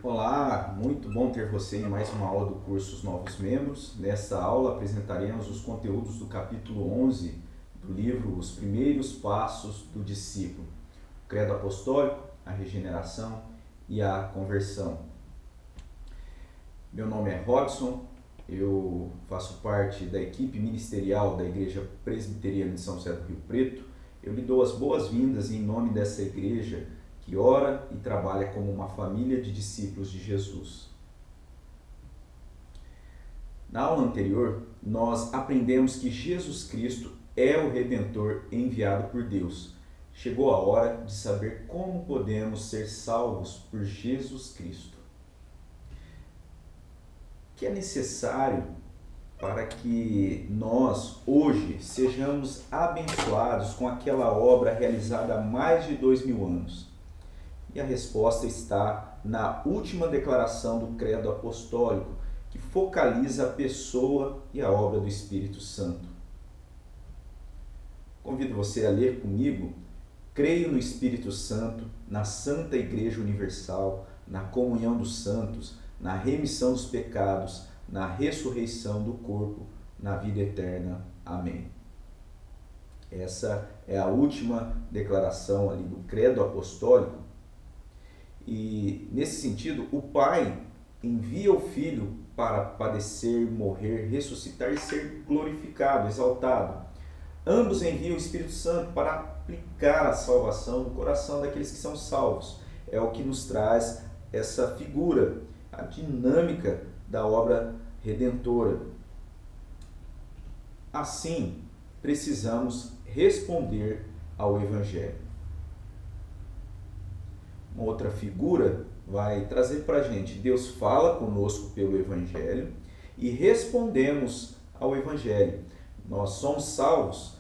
Olá, muito bom ter você em mais uma aula do curso Os Novos Membros. Nesta aula apresentaremos os conteúdos do capítulo 11 do livro Os Primeiros Passos do Discípulo, o Credo Apostólico, a Regeneração e a Conversão. Meu nome é Robson, eu faço parte da equipe ministerial da Igreja Presbiteriana de São José do Rio Preto. Eu lhe dou as boas-vindas em nome dessa igreja que ora e trabalha como uma família de discípulos de Jesus. Na aula anterior, nós aprendemos que Jesus Cristo é o Redentor enviado por Deus. Chegou a hora de saber como podemos ser salvos por Jesus Cristo. O que é necessário para que nós, hoje, sejamos abençoados com aquela obra realizada há mais de 2000 anos? E a resposta está na última declaração do Credo Apostólico, que focaliza a pessoa e a obra do Espírito Santo. Convido você a ler comigo: creio no Espírito Santo, na Santa Igreja Universal, na comunhão dos santos, na remissão dos pecados, na ressurreição do corpo, na vida eterna. Amém. Essa é a última declaração ali do Credo Apostólico. E, nesse sentido, o Pai envia o Filho para padecer, morrer, ressuscitar e ser glorificado, exaltado. Ambos enviam o Espírito Santo para aplicar a salvação no coração daqueles que são salvos. É o que nos traz essa figura, a dinâmica da obra redentora. Assim, precisamos responder ao Evangelho. Uma outra figura vai trazer para a gente: Deus fala conosco pelo Evangelho e respondemos ao Evangelho. Nós somos salvos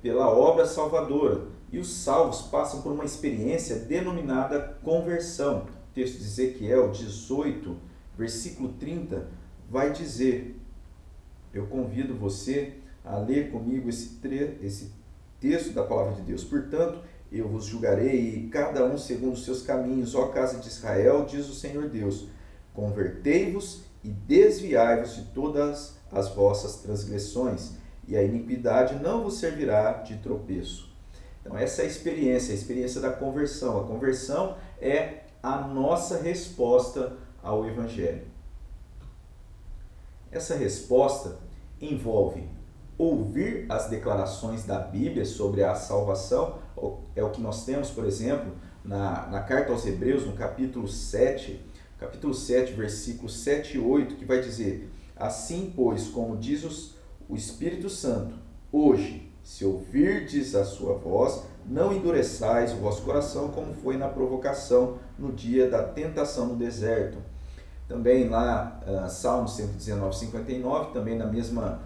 pela obra salvadora, e os salvos passam por uma experiência denominada conversão. O texto de Ezequiel 18, versículo 30, vai dizer, eu convido você a ler comigo esse texto da Palavra de Deus. Portanto, eu vos julgarei, cada um segundo os seus caminhos, ó casa de Israel, diz o Senhor Deus. Convertei-vos e desviai-vos de todas as vossas transgressões, e a iniquidade não vos servirá de tropeço. Então, essa é a experiência da conversão. A conversão é a nossa resposta ao Evangelho. Essa resposta envolve ouvir as declarações da Bíblia sobre a salvação. É o que nós temos, por exemplo, na carta aos Hebreus, no capítulo 7, versículos 7 e 8, que vai dizer: assim, pois, como diz o Espírito Santo, hoje, se ouvirdes a sua voz, não endureçais o vosso coração, como foi na provocação no dia da tentação no deserto. Também lá, Salmo 119, 59, também na mesma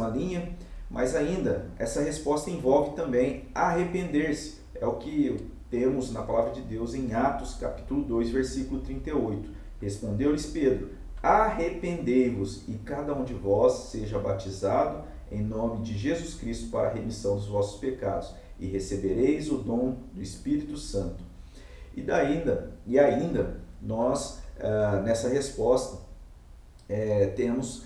linha, mas ainda essa resposta envolve também arrepender-se. É o que temos na Palavra de Deus em Atos capítulo 2, versículo 38. Respondeu-lhes Pedro: arrependei-vos e cada um de vós seja batizado em nome de Jesus Cristo para a remissão dos vossos pecados, e recebereis o dom do Espírito Santo. E ainda nós, nessa resposta, temos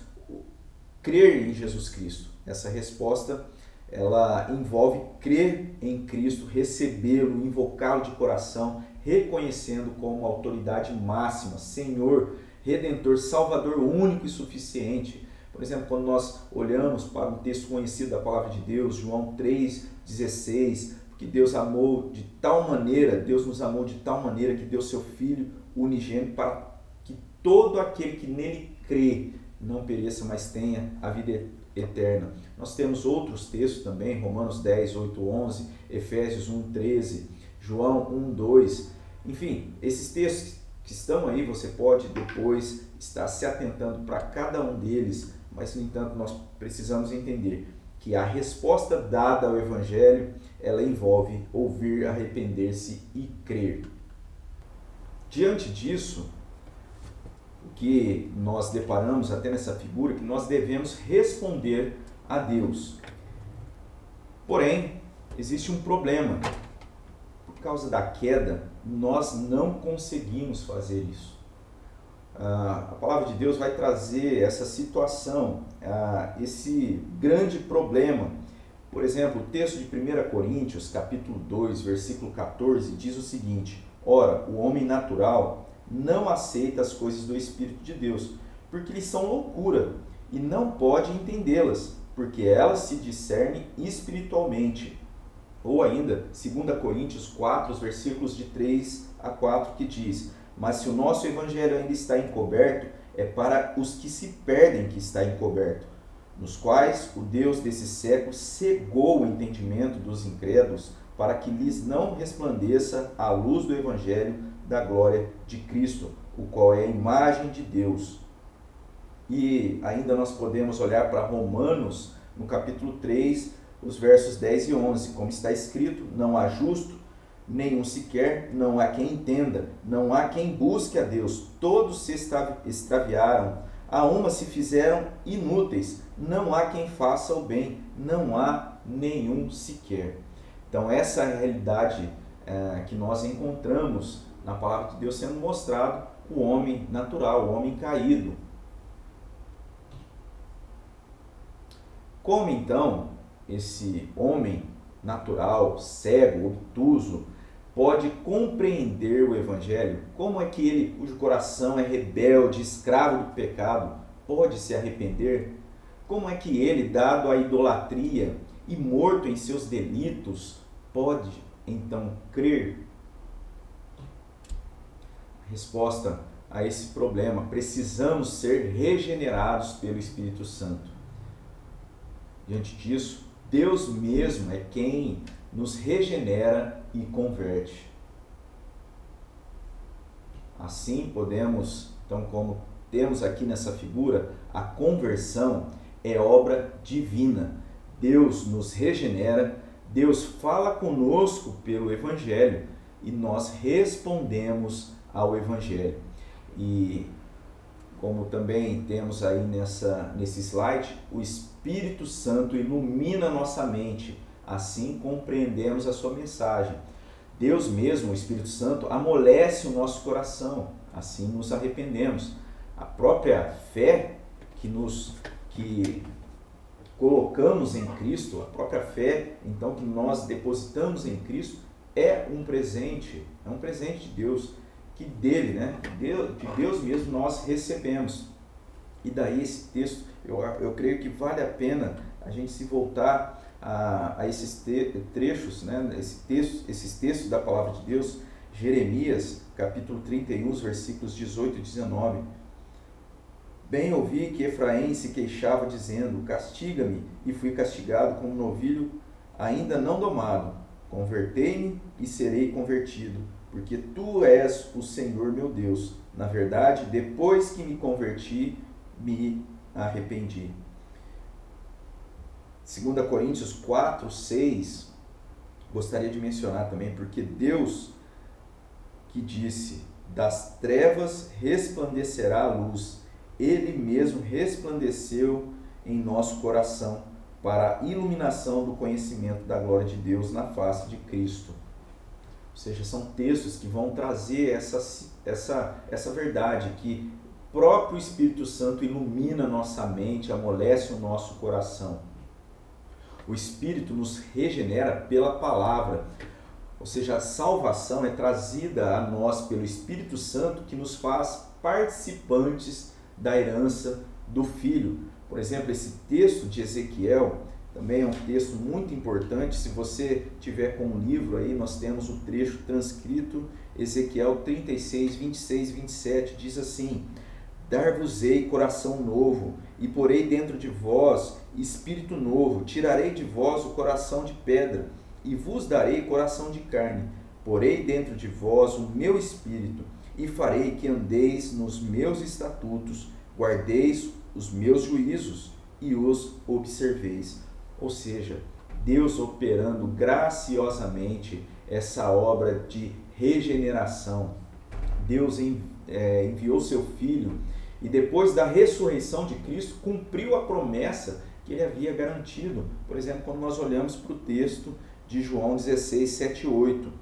crer em Jesus Cristo. Essa resposta, ela envolve crer em Cristo, recebê-lo, invocá-lo de coração, reconhecendo como autoridade máxima, Senhor, Redentor, Salvador único e suficiente. Por exemplo, quando nós olhamos para um texto conhecido da Palavra de Deus, João 3,16, porque Deus nos amou de tal maneira que deu seu Filho unigênito para que todo aquele que nele crê não pereça, mas tenha a vida eterna. Nós temos outros textos também, Romanos 10, 8, 11, Efésios 1, 13, João 1, 2. Enfim, esses textos que estão aí, você pode depois estar se atentando para cada um deles, mas, no entanto, nós precisamos entender que a resposta dada ao Evangelho, ela envolve ouvir, arrepender-se e crer. Diante disso, o que nós deparamos até nessa figura, que nós devemos responder a Deus. Porém, existe um problema. causa da queda, nós não conseguimos fazer isso. A palavra de Deus vai trazer essa situação, esse grande problema. Por exemplo, o texto de 1 Coríntios, capítulo 2, versículo 14, diz o seguinte: ora, o homem natural não aceita as coisas do Espírito de Deus, porque lhes são loucura, e não pode entendê-las, porque elas se discernem espiritualmente. Ou ainda, 2 Coríntios 4, versículos de 3 a 4, que diz: mas se o nosso evangelho ainda está encoberto, é para os que se perdem que está encoberto, nos quais o Deus desse século cegou o entendimento dos incrédulos, para que lhes não resplandeça a luz do evangelho da glória de Cristo, o qual é a imagem de Deus. E ainda nós podemos olhar para Romanos, no capítulo 3, os versos 10 e 11, como está escrito: não há justo, nenhum sequer, não há quem entenda, não há quem busque a Deus, todos se extraviaram, a uma se fizeram inúteis, não há quem faça o bem, não há nenhum sequer. Então essa é a realidade que nós encontramos na palavra de Deus sendo mostrado, o homem natural, o homem caído. Como então esse homem natural, cego, obtuso, pode compreender o Evangelho? Como é que ele, cujo coração é rebelde, escravo do pecado, pode se arrepender? Como é que ele, dado à idolatria e morto em seus delitos, pode então crer? Resposta a esse problema: precisamos ser regenerados pelo Espírito Santo. Diante disso, Deus mesmo é quem nos regenera e converte. Assim podemos, então, como temos aqui nessa figura, a conversão é obra divina. Deus nos regenera, Deus fala conosco pelo Evangelho e nós respondemos ao Evangelho. E como também temos aí nesse slide, o Espírito Santo ilumina nossa mente, assim compreendemos a sua mensagem. Deus mesmo, o Espírito Santo, amolece o nosso coração, assim nos arrependemos. A própria fé que colocamos em Cristo, a própria fé então que nós depositamos em Cristo, é um presente de Deus, que dele, de Deus mesmo nós recebemos. E daí esse texto, eu creio que vale a pena a gente se voltar a esses trechos, esses textos da palavra de Deus. Jeremias, capítulo 31, os versículos 18 e 19. Bem ouvi que Efraim se queixava, dizendo: castiga-me, e fui castigado como novilho ainda não domado. Convertei-me e serei convertido, porque tu és o Senhor meu Deus. Na verdade, depois que me converti, me arrependi. 2 Coríntios 4, 6, gostaria de mencionar também, porque Deus que disse: das trevas resplandecerá a luz, Ele mesmo resplandeceu em nosso coração para a iluminação do conhecimento da glória de Deus na face de Cristo. Ou seja, são textos que vão trazer essa verdade, que o próprio Espírito Santo ilumina nossa mente, amolece o nosso coração. O Espírito nos regenera pela palavra, ou seja, a salvação é trazida a nós pelo Espírito Santo, que nos faz participantes da herança do Filho. Por exemplo, esse texto de Ezequiel também é um texto muito importante. Se você tiver com um livro aí, nós temos o trecho transcrito, Ezequiel 36, 26 e 27, diz assim: dar-vos-ei coração novo, e porei dentro de vós espírito novo, tirarei de vós o coração de pedra, e vos darei coração de carne, porei dentro de vós o meu espírito, e farei que andeis nos meus estatutos, guardeis os meus juízos, e os observeis. Ou seja, Deus operando graciosamente essa obra de regeneração. Deus enviou seu Filho, e depois da ressurreição de Cristo, cumpriu a promessa que ele havia garantido. Por exemplo, quando nós olhamos para o texto de João 16, 7 e 8,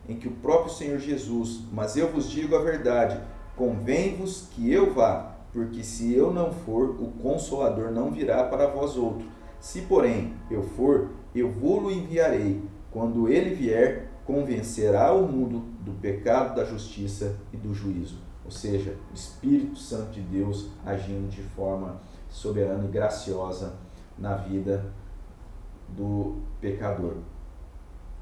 em que o próprio Senhor Jesus, mas eu vos digo a verdade, convém-vos que eu vá, porque se eu não for, o Consolador não virá para vós outro. Se, porém, eu for, eu vou-lo enviarei. Quando ele vier, convencerá o mundo do pecado, da justiça e do juízo. Ou seja, o Espírito Santo de Deus agindo de forma soberana e graciosa na vida do pecador.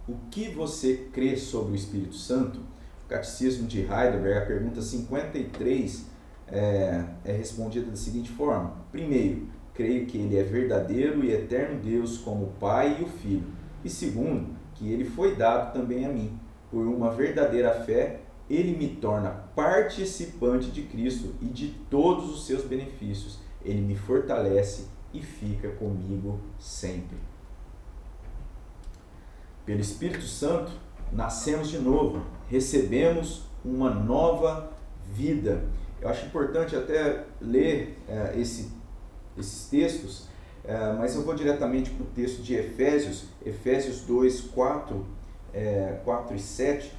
O que você crê sobre o Espírito Santo? O Catecismo de Heidelberg, a pergunta 53 é respondida da seguinte forma: primeiro, creio que ele é verdadeiro e eterno Deus como o Pai e o Filho. E segundo, que ele foi dado também a mim. Por uma verdadeira fé, ele me torna participante de Cristo e de todos os seus benefícios. Ele me fortalece e fica comigo sempre. Pelo Espírito Santo, nascemos de novo, recebemos uma nova vida. Eu acho importante até ler esses textos, mas eu vou diretamente para o texto de Efésios 2, 4 e 7,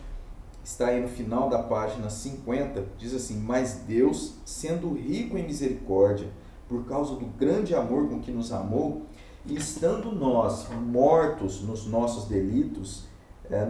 está aí no final da página 50, diz assim: mas Deus, sendo rico em misericórdia, por causa do grande amor com que nos amou, e estando nós mortos nos nossos delitos,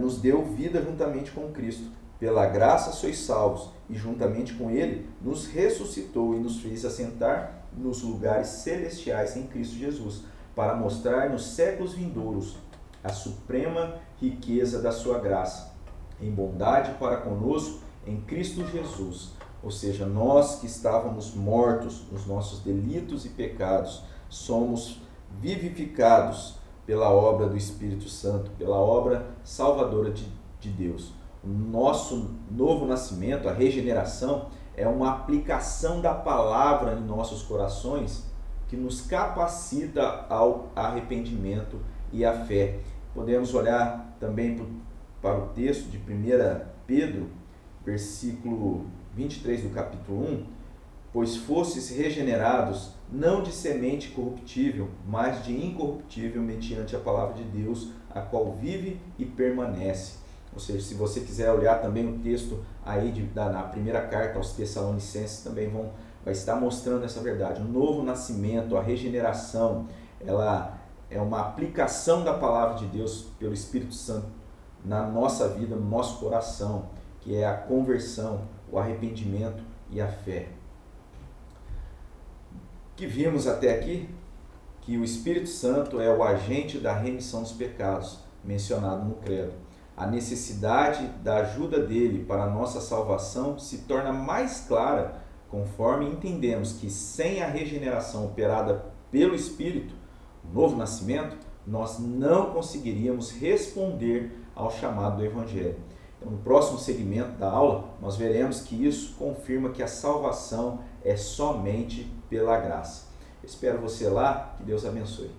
nos deu vida juntamente com Cristo. Pela graça sois salvos, e juntamente com Ele nos ressuscitou e nos fez assentar nos lugares celestiais em Cristo Jesus, para mostrar nos séculos vindouros a suprema riqueza da sua graça, em bondade para conosco em Cristo Jesus. Ou seja, nós que estávamos mortos nos nossos delitos e pecados, somos vivificados pela obra do Espírito Santo, pela obra salvadora de Deus. O nosso novo nascimento, a regeneração, é uma aplicação da palavra em nossos corações que nos capacita ao arrependimento e à fé. Podemos olhar também para o texto de 1 Pedro, versículo 23 do capítulo 1, pois fostes regenerados, não de semente corruptível, mas de incorruptível, mediante a palavra de Deus, a qual vive e permanece. Ou seja, se você quiser olhar também o texto aí na primeira carta aos Tessalonicenses, também vai estar mostrando essa verdade. O novo nascimento, a regeneração, ela é uma aplicação da palavra de Deus pelo Espírito Santo na nossa vida, no nosso coração, que é a conversão, o arrependimento e a fé. Que vimos até aqui que o Espírito Santo é o agente da remissão dos pecados, mencionado no credo. A necessidade da ajuda dele para a nossa salvação se torna mais clara conforme entendemos que sem a regeneração operada pelo Espírito, o novo nascimento, nós não conseguiríamos responder ao chamado do Evangelho. Então, no próximo segmento da aula, nós veremos que isso confirma que a salvação é somente pela graça. Eu espero você lá, que Deus abençoe.